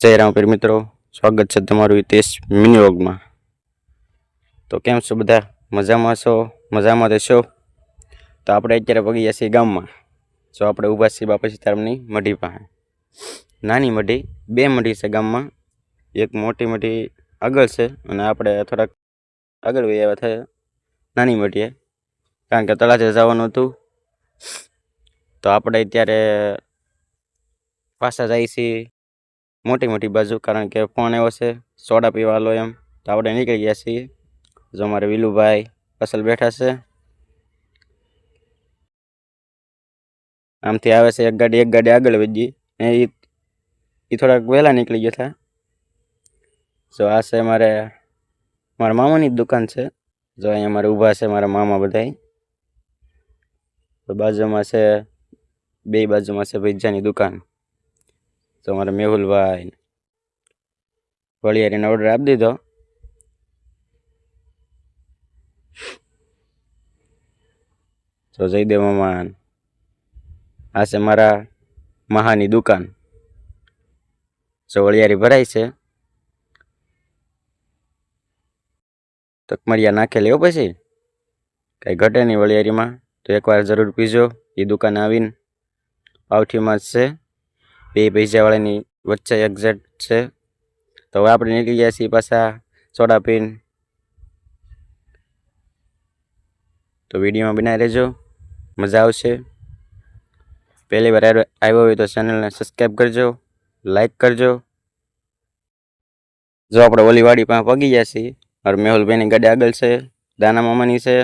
જય રામપીર મિત્રો, સ્વાગત છે તમારું હિતેશ મિની વ્લોગમાં। તો કેમ છો બધા? મજામાં છો? મજામાં રહેશો? તો આપણે અત્યારે પગી ગયા છીએ ગામમાં। જો આપણે ઊભા છીએ બાપા સીતારામની મઢી પાસે। નાની મઢી, બે મઢી છે ગામમાં, એક મોટી મઢી આગળ છે અને આપણે થોડાક આગળ વહી આવ્યા થાય નાની મઢીએ, કારણ કે તળાજે જવાનું હતું। તો આપણે અત્યારે પાછા જઈએ છીએ મોટી મોટી બાજુ, કારણ કે ફોન આવ્યો છે સોડા પીવા લો એમ। તો આપણે નીકળી ગયા છીએ। જો અમારે વિલુભાઈ અસલ બેઠા છે, આમથી આવે છે એક ગાડી આગળ વધી ગઈ, એ થોડાક વહેલા નીકળી ગયા હતા। જો આ છે મારા મામાની જ દુકાન છે। જો અહીંયા અમારે ઊભા છે મારા મામા બધા। તો બાજુમાં છે, બે બાજુમાં છે ભજીયાની દુકાન। તો અમારા મેહુલભાઈ વળિયારીનો ઓર્ડર આપી દીધો। તો જયદેવ મામા, આ છે મારા મહાની દુકાન। જો વળિયારી ભરાય છે, તકમરિયા નાખેલી હો, પછી કઈ ઘટે નહીં વળિયારીમાં। તો એકવાર જરૂર પીજો, એ દુકાને આવીને। પાવઠીમાં જ છે, બે ભજીયાવાળાની વચ્ચે એક્ઝેક્ટ છે। તો હવે આપણે નીકળી ગયા છીએ પાછા સોડા પીને। તો વિડીયોમાં બનાવી રહેજો, મજા આવશે। પહેલી વાર આવ્યો હોય તો ચેનલને સબસ્ક્રાઈબ કરજો, લાઈક કરજો। જો આપણે ઓલી વાડી પાસે પગી ગયા છીએ। મારા મેહુલભાઈની ગાડી આગળ છે, દાના મામાની છે,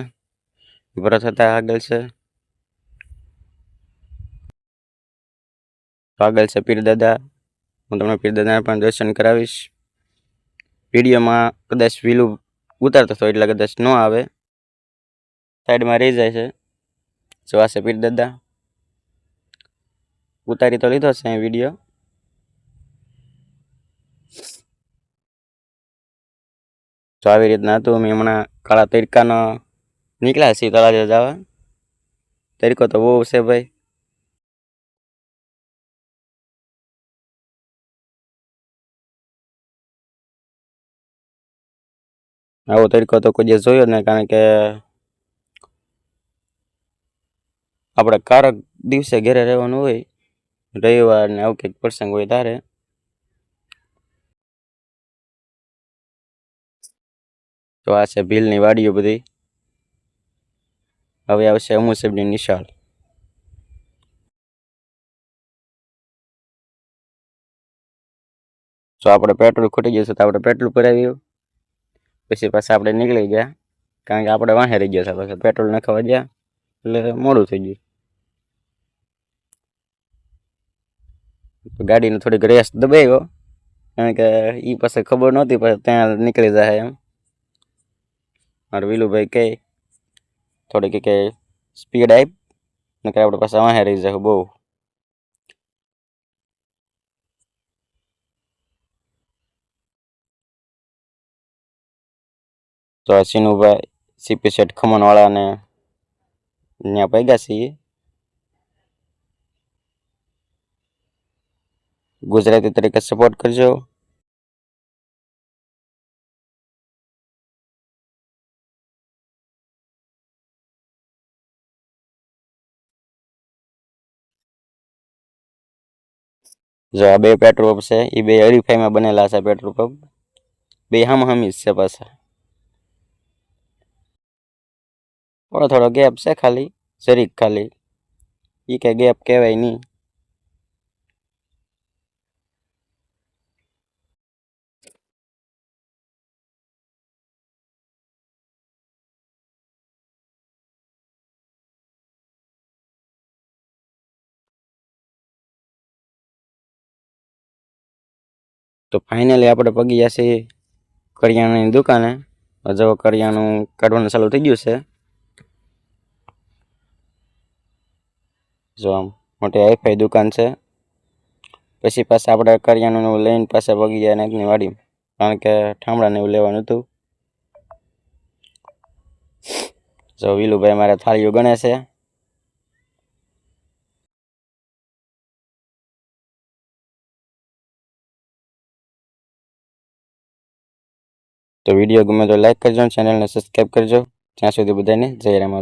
ભરત હતા આગળ છે, આગળ છે પીર દાદા। હું તમને પીર દાદાના પણ દર્શન કરાવીશ। વિડીયોમાં કદાચ વિલું ઉતારતો હતો એટલે કદાચ ન આવે, સાઈડમાં રહી જાય છે। જો આ છે પીર દાદા, ઉતારી તો લીધો છે અહીં વિડીયો। તો આવી રીતના હતું। અમે હમણાં કાળા તડકાનો નીકળ્યા છીએ તળાજે જવા। તડકો તો બહુ છે ભાઈ। આવો તડકો તો કોઈ દિવસ જોયો જ નહીં, કારણ કે આપણે કારક દિવસે ઘરે રહેવાનું હોય, રવિવાર ને આવું કંઈક પ્રસંગ હોય ત્યારે। તો આ છે ભીલની વાડીઓ બધી। હવે આવશે અમુસબની નિશાળ। તો આપણે પેટ્રોલ ખૂટી ગયું છે, તો આપણે પેટ્રોલ પુરાવ્યું, પછી પાછા આપણે નીકળી ગયા, કારણ કે આપણે વાહે રહી ગયા હતા। પછી પેટ્રોલ નાખવા ગયા એટલે મોડું થઈ ગયું। ગાડીને થોડીક રેસ દબાવ્યો, કારણ કે એ પાસે ખબર નહોતી, પછી ત્યાં નીકળી જાય એમ। મારું વિલુભાઈ કહે થોડીક કે સ્પીડ આપ, નકર આપણે પાછા વાહે રહી જાય બહુ। તો આ સિનુભાઈ સીપી સેટ ખમણવાળાને ત્યાં પગ્યા છીએ। ગુજરાતી તરીકે સપોર્ટ કરજો। જો આ બે પેટ્રોલ પંપ છે, એ બે હરીફાઈમાં બનેલા છે પેટ્રોલ પંપ, બે હામહામી જ છે પાછા। થોડો થોડો ગેપ છે ખાલી, જરીક ખાલી, એ કે ગેપ કહેવાય નહીં। તો ફાઇનલી આપણે પગી ગયા છીએ કરિયાણાની દુકાને। જો કરિયાણું કાઢવાનું ચાલુ થઈ ગયું છે। જો આમ મોટી હાઈફાઈ દુકાન છે। પછી પાછા આપણે કરિયાણું લઈને પાછા પગી ગયા નાકની વાડી, કારણ કે ઠામડાને એવું લેવાનું હતું। જો વિલુભાઈ મારા થાળીઓ ગણે છે। તો વિડીયો ગમે તો લાઈક કરજો, ચેનલને સબસ્ક્રાઈબ કરજો. ત્યાં સુધી બધાને જય રામ.